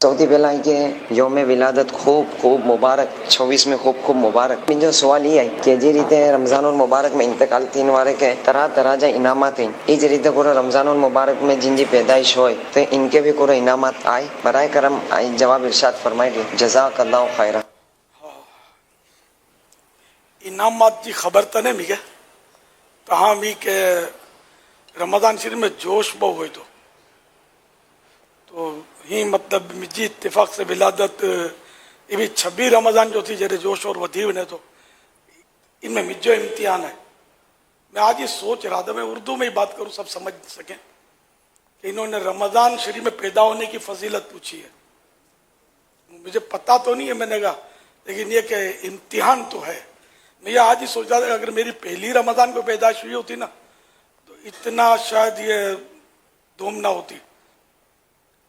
સૌથી પહેલાં કે યોમ વિલાદત ખૂબ ખૂબ મુબારક 26 में खूब खूब मुबारक। मुंहिंजो सुवाल ये आहे कि जी रीते रमज़ानुल मुबारक में इंतकाल थियण वारे के तरह तरह जा इनामात आहिनि, ई ज रीते पूरो रमज़ानुल मुबारक में जिन जी पैदाइश होए तो इनके भी पूरो इनामात आए। बराए करम जवाब इरशाद फरमाए ॾियो। जज़ाकल्लाहु खैरा। इनामात जी ख़बर त ने मूंखे तव्हां बि के रमज़ान शरीफ़ में जोश बहु हुए तो ही मतलब मुंहिंजी इत्तेफ़ाक़ से विलादत ये भी 26 रमज़ान जो थी जॾहिं जोश और वधी वञे तो इनमें मुंहिंजो इम्तिहान है। मैं आज ये सोच रहा था, मैं उर्दू में ही बात करूँ सब समझ सकें, कि इन्होंने रमज़ान शरीफ में पैदा होने की फजीलत पूछी है। मुझे पता तो नहीं है, मैंने कहा, लेकिन ये कि इम्तिहान तो है। मैं ये आज ही सोच रहा था कि अगर मेरी पहली रमज़ान को पैदाइश हुई होती ना तो इतना शायद ये धूम ना होती।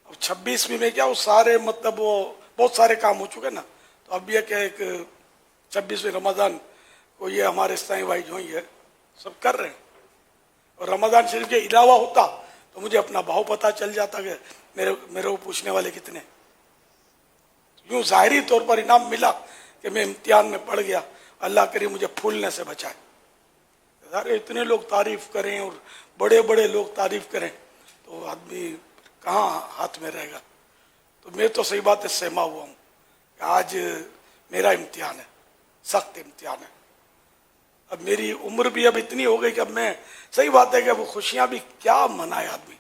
अब 26वीं में क्या वो सारे मतलब वो बहुत सारे काम हो चुके ना, तो अब ये क्या एक 26वीं रमज़ान को ये हमारे साईं भाई जो ही है सब कर रहे हैं। और रमज़ान शरीफ के अलावा होता तो मुझे अपना भाव पता चल जाता कि मेरे को पूछने वाले कितने। यूं ज़ाहिरी तौर पर इनाम मिला कि मैं इम्तिहान में पड़ गया, अल्लाह करे मुझे फूलने से बचाए। अरे इतने लोग तारीफ करें और बड़े बड़े लोग तारीफ करें तो आदमी कहाँ हाथ में रहेगा। तो मैं तो सही बात है सहमा हुआ हूँ कि आज मेरा इम्तिहान है, सख्त इम्तिहान है। अब मेरी उम्र भी अब इतनी हो गई कि अब मैं, सही बात है कि वो खुशियां भी क्या मनाए आदमी,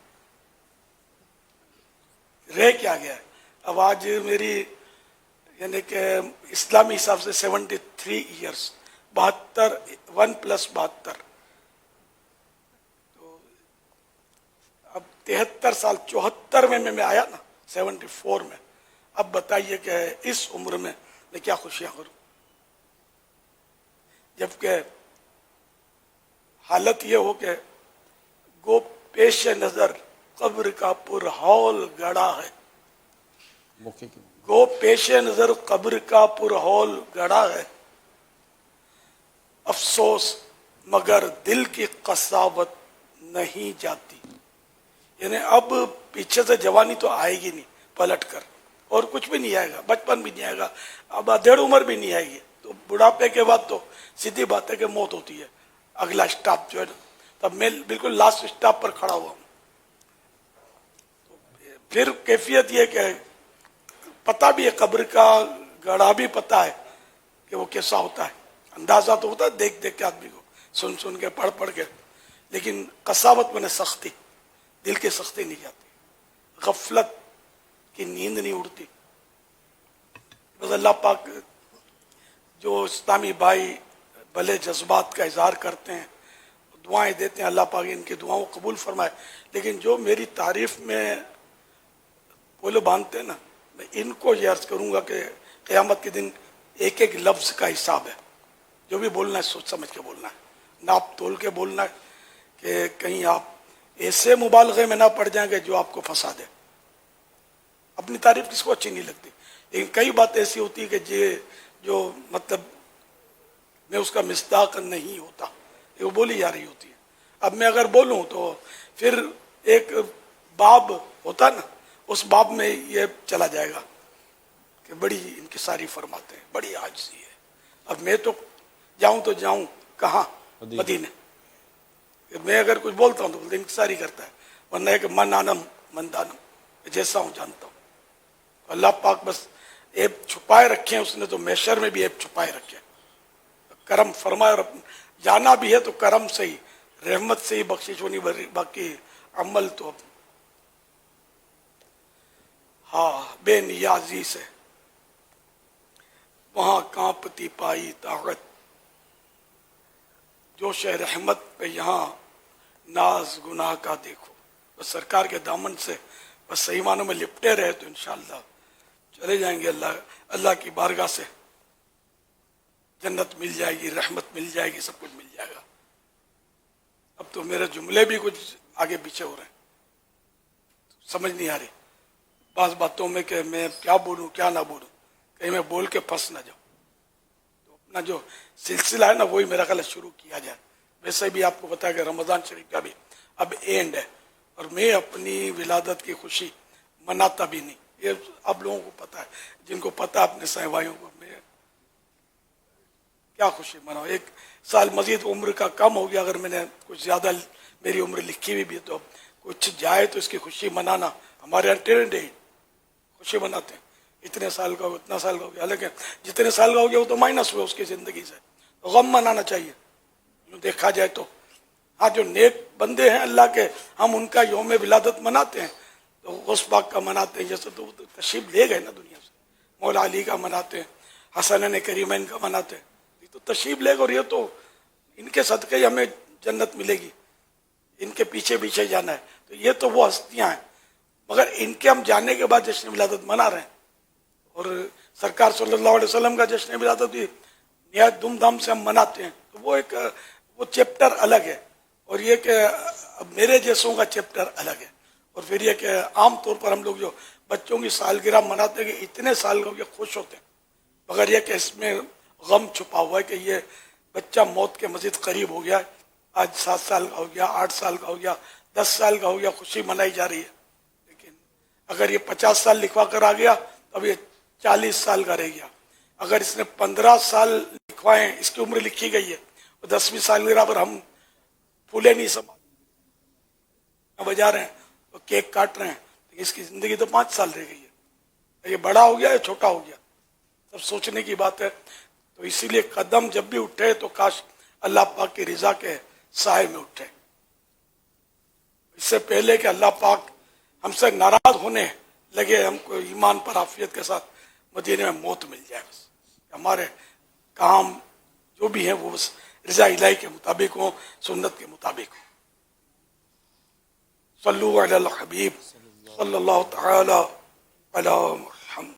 रह क्या गया है। अब आज मेरी यानी कि इस्लामी हिसाब से 73 ईयर्स, 72 1 + 72, तो अब 73 साल 74 में मैं आया ना 74 में। अब बताइए कि इस उम्र में मैं क्या खुशियां करूं, जबकि हालत ये हो कि गो पेश नजर कब्र का पुरहौल गड़ा है, गो पेश नजर कब्र का पुरहौल गड़ा है, अफसोस मगर दिल की कसावत नहीं जाती। यानी अब पीछे से जवानी तो आएगी नहीं पलट कर, और कुछ भी नहीं आएगा, बचपन भी नहीं आएगा, अब अधेड़ उम्र भी नहीं आएगी। तो बुढ़ापे के बाद तो सीधी बात है कि मौत होती है, अगला स्टॉप जो है ना। तब मैं बिल्कुल लास्ट स्टॉप पर खड़ा हुआ हूँ। तो फिर कैफियत ये कि पता भी है, कब्र का गड़ा भी पता है कि वो कैसा होता है, अंदाजा तो होता है देख देख के आदमी को, सुन सुन के पढ़ पढ़ के, लेकिन कसावत में सख्ती, दिल की सख्ती नहीं जाती, गफलत की नींद नहीं उड़ती। बस अल्लाह पाक जो इस्लामी भाई भले जज्बात का इजहार करते हैं, दुआएं देते हैं, अल्लाह पाक इनकी दुआओं को कबूल फरमाए। लेकिन जो मेरी तारीफ में बोले बांधते हैं ना, मैं इनको ये अर्ज करूंगा कि क़यामत के दिन एक एक लफ्ज का हिसाब है। जो भी बोलना है सोच समझ के बोलना है, नाप तोल के बोलना है, कि कहीं आप ऐसे मुबालगे में ना पड़ जाएंगे जो आपको फंसा दे। अपनी तारीफ किसको अच्छी नहीं लगती, लेकिन कई बात ऐसी होती है कि जो मतलब मैं उसका मिस्दाक नहीं होता, वो बोली जा रही होती है। अब मैं अगर बोलूं तो फिर एक बाब होता ना, उस बाब में ये चला जाएगा कि बड़ी इनकिसारी फरमाते हैं, बड़ी आजिज़ी है। अब मैं तो जाऊं तो जाऊं कहाँ, मदीने। मैं अगर कुछ बोलता हूँ तो बोलते इनकिसारी करता है, वरना है कि मन आनम मन दानम, जैसा हूँ जानता हूँ। अल्लाह पाक बस ऐब छुपाए रखे हैं उसने, तो मैशर में भी ऐब छुपाए रखे, करम फरमाए। और जाना भी है तो करम से ही, रहमत से ही बख्शिश होनी, बाकी अमल तो हाँ बेनियाजी से वहां कांपती पाई ताकत, जोश रहमत पे यहाँ नाज गुनाह का देखो। बस सरकार के दामन से बस सही मानों में लिपटे रहे तो इंशाअल्लाह चले जाएंगे अल्लाह की बारगाह से, जन्नत मिल जाएगी, रहमत मिल जाएगी, सब कुछ मिल जाएगा। अब तो मेरे जुमले भी कुछ आगे पीछे हो रहे हैं, समझ नहीं आ रही बाज़ बातों में कि मैं क्या बोलूं क्या ना बोलूं, कहीं मैं बोल के फंस ना जाऊं। तो अपना जो सिलसिला है ना वही मेरा ख्याल शुरू किया जाए। वैसे भी आपको पता है कि रमज़ान शरीफ का भी अब एंड है, और मैं अपनी विलादत की खुशी मनाता भी नहीं, یہ آپ لوگوں کو پتا ہے، جن کو پتا ہے اپنے سائے بھائیوں کو، میں کیا خوشی مناؤ. 1 سال مزید عمر کا کم ہو گیا، اگر میں نے کچھ زیادہ میری عمر لکھی ہوئی بھی ہے تو کچھ جائے تو اس کی خوشی منانا. ہمارے یہاں ٹرین ڈے خوشی مناتے ہیں، اتنے سال کا ہو اتنا سال کا ہو گیا، حالانکہ جتنے سال کا ہو گیا وہ تو مائنس ہوا اس کی زندگی سے. تو غم منانا چاہیے یوں دیکھا جائے تو. ہاں جو نیک بندے ہیں اللہ کے، ہم ان کا یوم ولادت مناتے ہیں، تو غوث پاک کا مناتے ہیں جیسے، تو وہ تو تشریف لے گئے نا دنیا سے. مولا علی کا مناتے ہیں، حسنین کریمین کا مناتے ہیں، یہ تو تشریف لے گئے، اور یہ تو ان کے صدقے ہی ہمیں جنت ملے گی، ان کے پیچھے پیچھے جانا ہے. تو یہ تو وہ ہستیاں ہیں، مگر ان کے ہم جانے کے بعد جشن ولادت منا رہے ہیں. اور سرکار صلی اللہ علیہ وسلم کا جشن ولادت بھی نہایت دھوم دھام سے ہم مناتے ہیں. تو وہ ایک وہ چیپٹر الگ ہے، اور یہ کہ میرے جیسوں کا چیپٹر الگ ہے. اور پھر یہ کہ عام طور پر ہم لوگ جو بچوں کی سالگرہ مناتے ہیں کہ اتنے سال کا ہو گیا، خوش ہوتے ہیں، مگر یہ کہ اس میں غم چھپا ہوا ہے کہ یہ بچہ موت کے مزید قریب ہو گیا ہے. آج 7 سال کا ہو گیا، 8 سال کا ہو گیا، 10 سال کا ہو گیا، خوشی منائی جا رہی ہے. لیکن اگر یہ 50 سال لکھوا کر آ گیا تو اب یہ 40 سال کا رہ گیا. اگر اس نے 15 سال لکھوائے، اس کی عمر لکھی گئی ہے، 10ویں سالگرہ پر ہم پھولے نہیں سما بجا رہے ہیں، تو کیک کاٹ رہے ہیں، لیکن اس کی زندگی تو 5 سال رہ گئی ہے. یہ بڑا ہو گیا یا چھوٹا ہو گیا، سب سوچنے کی بات ہے. تو اسی لیے قدم جب بھی اٹھے تو کاش اللہ پاک کی رضا کے سائے میں اٹھے، اس سے پہلے کہ اللہ پاک ہم سے ناراض ہونے لگے، ہم کو ایمان پر عافیت کے ساتھ مدینے میں موت مل جائے. بس ہمارے کام جو بھی ہیں وہ بس رضا الہی کے مطابق ہوں، سنت کے مطابق ہوں. صلو علی الحبیب صلی اللہ تعالی علی محمد.